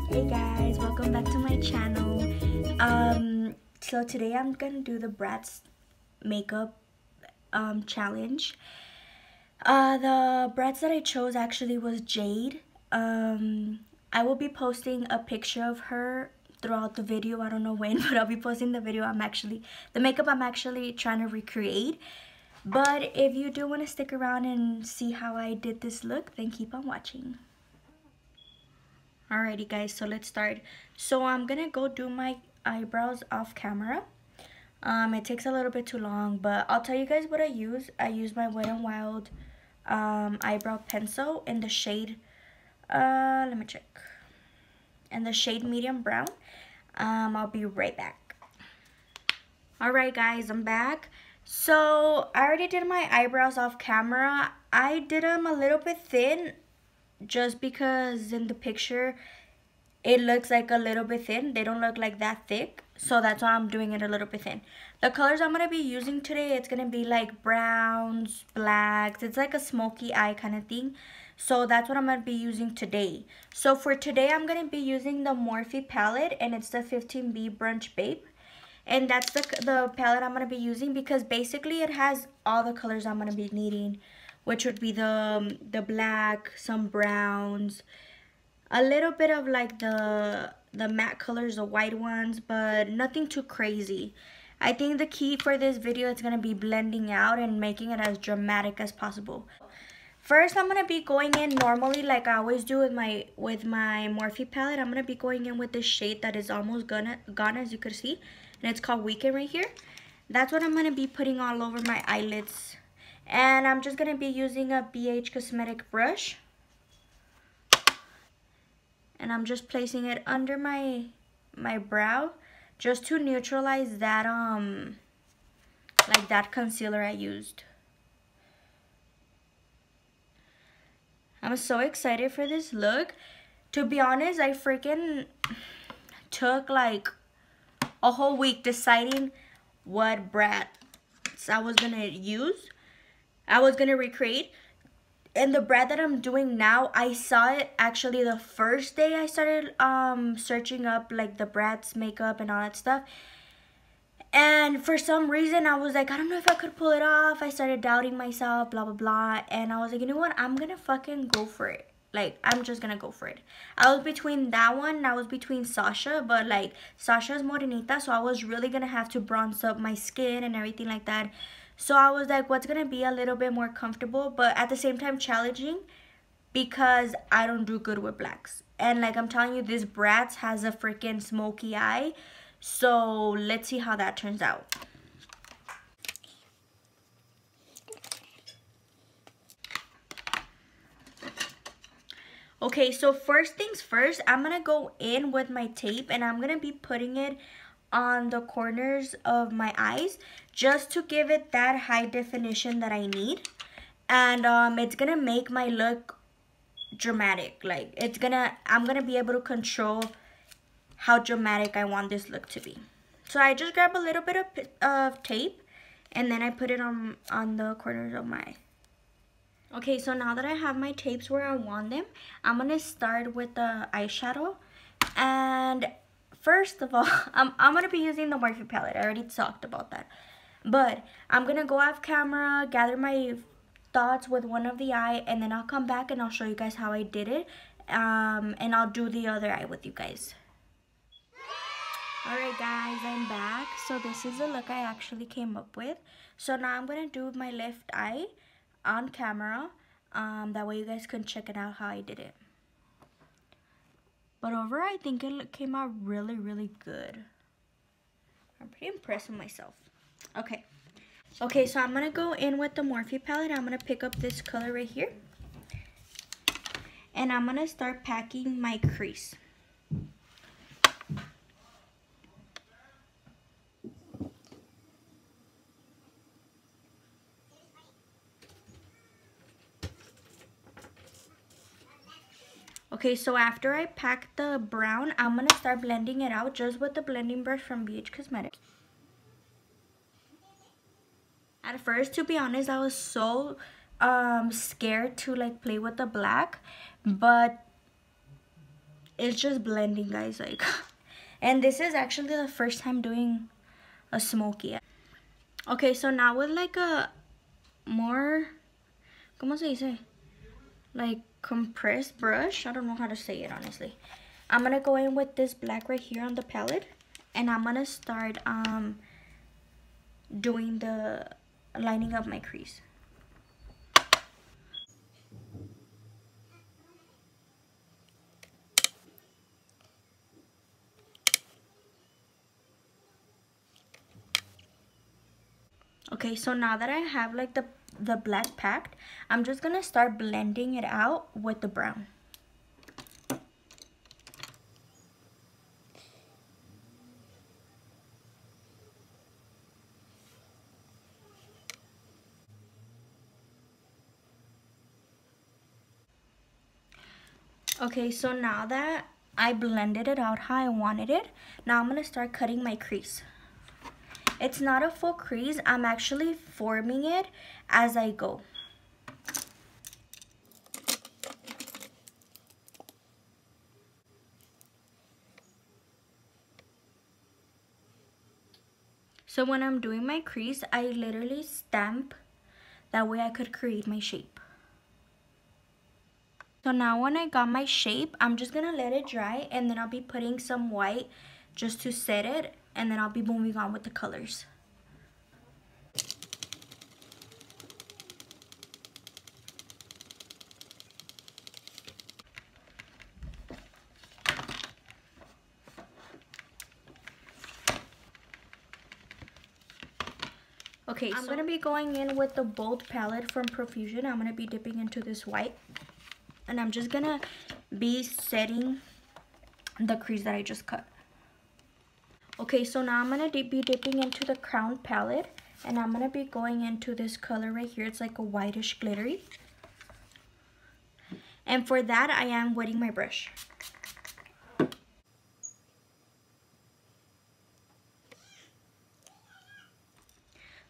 Hey guys, welcome back to my channel. So today I'm gonna do the Bratz makeup challenge. The Bratz that I chose actually was Jade. I will be posting a picture of her throughout the video. I don't know when, but I'll be posting the video. The makeup I'm actually trying to recreate. But if you do want to stick around and see how I did this look, then keep on watching. Alrighty guys, so let's start. So I'm gonna go do my eyebrows off camera. It takes a little bit too long, but I'll tell you guys what I use. I use my Wet n Wild eyebrow pencil in the shade, let me check, in the shade medium brown. I'll be right back. Alright guys, I'm back. So I already did my eyebrows off camera. I did them a little bit thin just because in the picture it looks like a little bit thin. They don't look like that thick, so that's why I'm doing it a little bit thin. The colors I'm going to be using today, it's going to be like browns, blacks. It's like a smoky eye kind of thing. So that's what I'm going to be using today. So for today, I'm going to be using the Morphe palette, and it's the 15B Brunch Babe. And that's the palette I'm going to be using because basically it has all the colors I'm going to be needing, which would be the black, some browns, a little bit of like the matte colors, the white ones, but nothing too crazy. I think the key for this video is going to be blending out and making it as dramatic as possible. First, I'm going to be going in normally like I always do with my Morphe palette. I'm going to be going in with this shade that is almost gone, as you can see. And it's called Weekend right here. That's what I'm going to be putting all over my eyelids. And I'm just going to be using a BH Cosmetic brush. And I'm just placing it under my brow just to neutralize that like that concealer I used. I'm so excited for this look. To be honest, I freaking took like a whole week deciding what Bratz I was gonna use. I was gonna recreate. And the brand that I'm doing now, I saw it actually the first day I started searching up like the Bratz makeup and all that stuff. And for some reason I was like, I don't know if I could pull it off. I started doubting myself, blah blah blah. And I was like, you know what, I'm gonna fucking go for it. Like, I'm just gonna go for it. I was between that one and I was between Sasha, but like Sasha's morenita, so I was really gonna have to bronze up my skin and everything like that. So I was like, what's gonna be a little bit more comfortable, but at the same time challenging, because I don't do good with blacks. And like I'm telling you, this Bratz has a freaking smoky eye. So let's see how that turns out. Okay, so first things first, I'm gonna go in with my tape and I'm gonna be putting it on the corners of my eyes just to give it that high definition that I need. And it's gonna make my look dramatic. Like I'm gonna be able to control how dramatic I want this look to be. So I just grab a little bit of tape and then I put it on the corners of my eye. Okay, so now that I have my tapes where I want them, I'm gonna start with the eyeshadow. And first of all, I'm gonna be using the Morphe palette. I already talked about that. But I'm gonna go off camera, gather my thoughts with one of the eye, and then I'll come back and I'll show you guys how I did it. And I'll do the other eye with you guys. Alright guys, I'm back. So this is the look I actually came up with. So now I'm gonna do my left eye on camera. That way you guys can check it out how I did it. But overall, I think it came out really, really good. I'm pretty impressed with myself. Okay. Okay, so I'm going to go in with the Morphe palette. I'm going to pick up this color right here. And I'm going to start packing my crease. Okay, so after I pack the brown, I'm going to start blending it out just with the blending brush from BH Cosmetics. At first, to be honest, I was so scared to like play with the black, but it's just blending, guys, like. And this is actually the first time doing a smoky. Okay, so now with like a more, ¿cómo se dice? Like compressed brush. I don't know how to say it, honestly. I'm gonna go in with this black right here on the palette, and I'm gonna start doing the lining up my crease. Okay, so now that I have like the black packed, I'm just gonna start blending it out with the brown. Okay, so now that I blended it out how I wanted it, now I'm gonna start cutting my crease. It's not a full crease, I'm actually forming it as I go. So when I'm doing my crease, I literally stamp, that way I could create my shape. So now when I got my shape, I'm just gonna let it dry, and then I'll be putting some white just to set it, and then I'll be moving on with the colors. Okay, I'm gonna be going in with the Bold palette from Profusion. I'm gonna be dipping into this white, and I'm just gonna be setting the crease that I just cut. Okay, so now I'm gonna be dipping into the Crown palette, and I'm gonna be going into this color right here. It's like a whitish glittery. And for that, I am wetting my brush.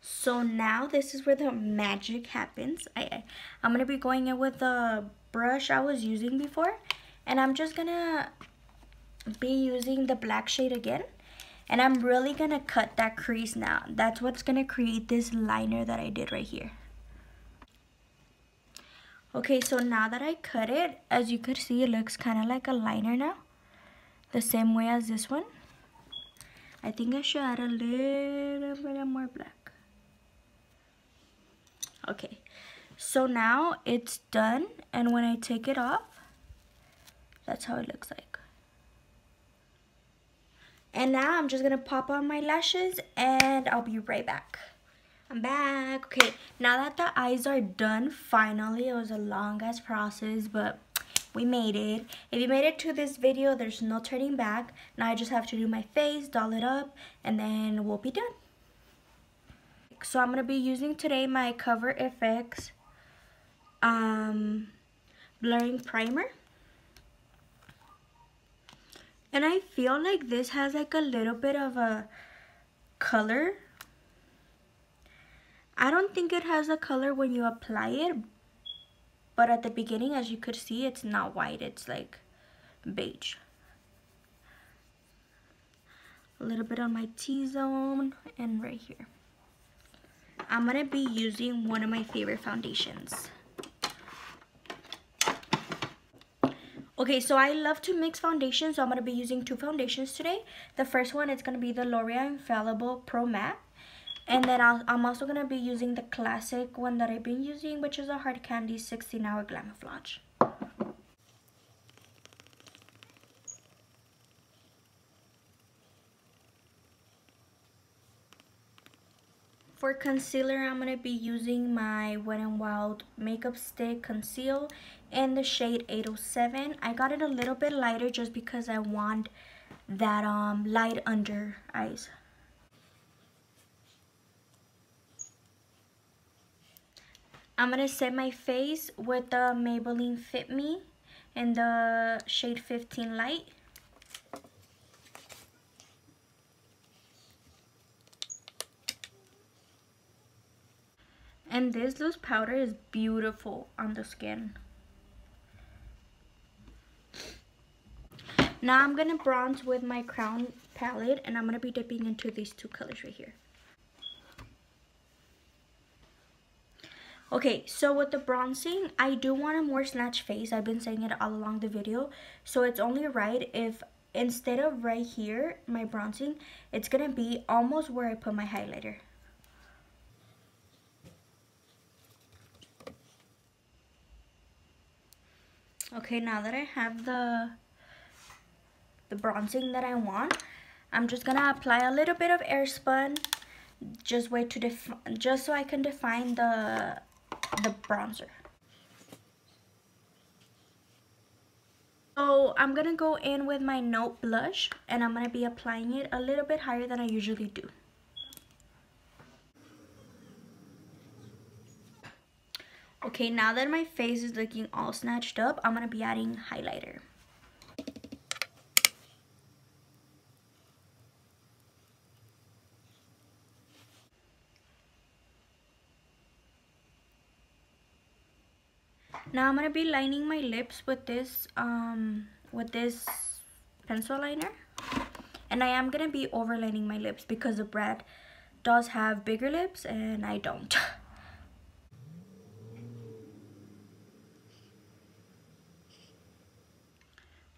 So now this is where the magic happens. I'm gonna be going in with the brush I was using before, and I'm just gonna be using the black shade again, and I'm really gonna cut that crease now. That's what's gonna create this liner that I did right here. Okay, so now that I cut it, as you could see, it looks kind of like a liner now, the same way as this one. I think I should add a little bit more black. Okay, so now it's done, and when I take it off, that's how it looks like. And now I'm just gonna pop on my lashes, and I'll be right back. I'm back. Okay, now that the eyes are done, finally, it was a long ass process, but we made it. If you made it to this video, there's no turning back. Now I just have to do my face, doll it up, and then we'll be done. So I'm gonna be using today my Cover FX blurring primer, and I feel like this has like a little bit of a color. I don't think it has a color when you apply it, but at the beginning, as you could see, it's not white, it's like beige. A little bit on my T-zone and right here. I'm gonna be using one of my favorite foundations. Okay, so I love to mix foundations, so I'm gonna be using two foundations today. The first one is gonna be the L'Oreal Infallible Pro Matte, and then I'm also gonna be using the classic one that I've been using, which is a Hard Candy 16-Hour Glamouflage. For concealer, I'm going to be using my Wet n Wild Makeup Stick Conceal in the shade 807. I got it a little bit lighter just because I want that light under eyes. I'm going to set my face with the Maybelline Fit Me in the shade 15 Light. And this loose powder is beautiful on the skin. Now I'm gonna bronze with my Crown palette, and I'm gonna be dipping into these two colors right here. Okay, so with the bronzing, I do want a more snatched face. I've been saying it all along the video. So it's only right if instead of right here, my bronzing, it's gonna be almost where I put my highlighter. Okay, now that I have the bronzing that I want, I'm just gonna apply a little bit of airspun, just so I can define the bronzer. So I'm gonna go in with my Note blush, and I'm gonna be applying it a little bit higher than I usually do. Okay, now that my face is looking all snatched up, I'm gonna be adding highlighter. Now I'm gonna be lining my lips with this pencil liner, and I am gonna be overlining my lips because the Bratz does have bigger lips and I don't.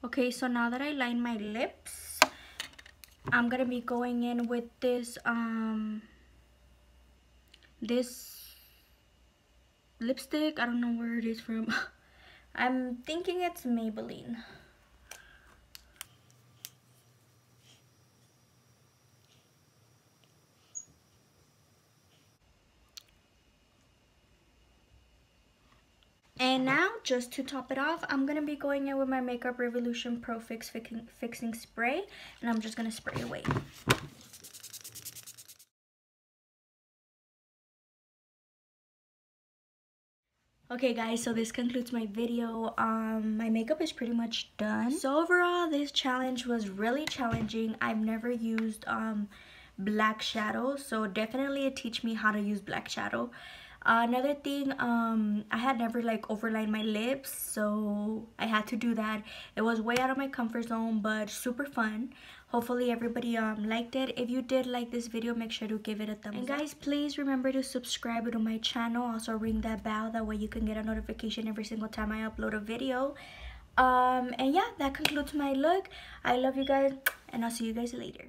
Okay, so now that I line my lips, I'm gonna be going in with this lipstick. I don't know where it is from. I'm thinking it's Maybelline. And now, just to top it off, I'm gonna be going in with my Makeup Revolution Pro Fixing Spray, and I'm just gonna spray away. Okay guys, so this concludes my video. My makeup is pretty much done. So overall, this challenge was really challenging. I've never used black shadow, so definitely it teach me how to use black shadow. Another thing, I had never like overlined my lips, so I had to do that. It was way out of my comfort zone, but super fun. Hopefully everybody liked it. If you did like this video, make sure to give it a thumbs up. And guys, please remember to subscribe to my channel. Also ring that bell, that way you can get a notification every single time I upload a video. And yeah, that concludes my look. I love you guys, and I'll see you guys later.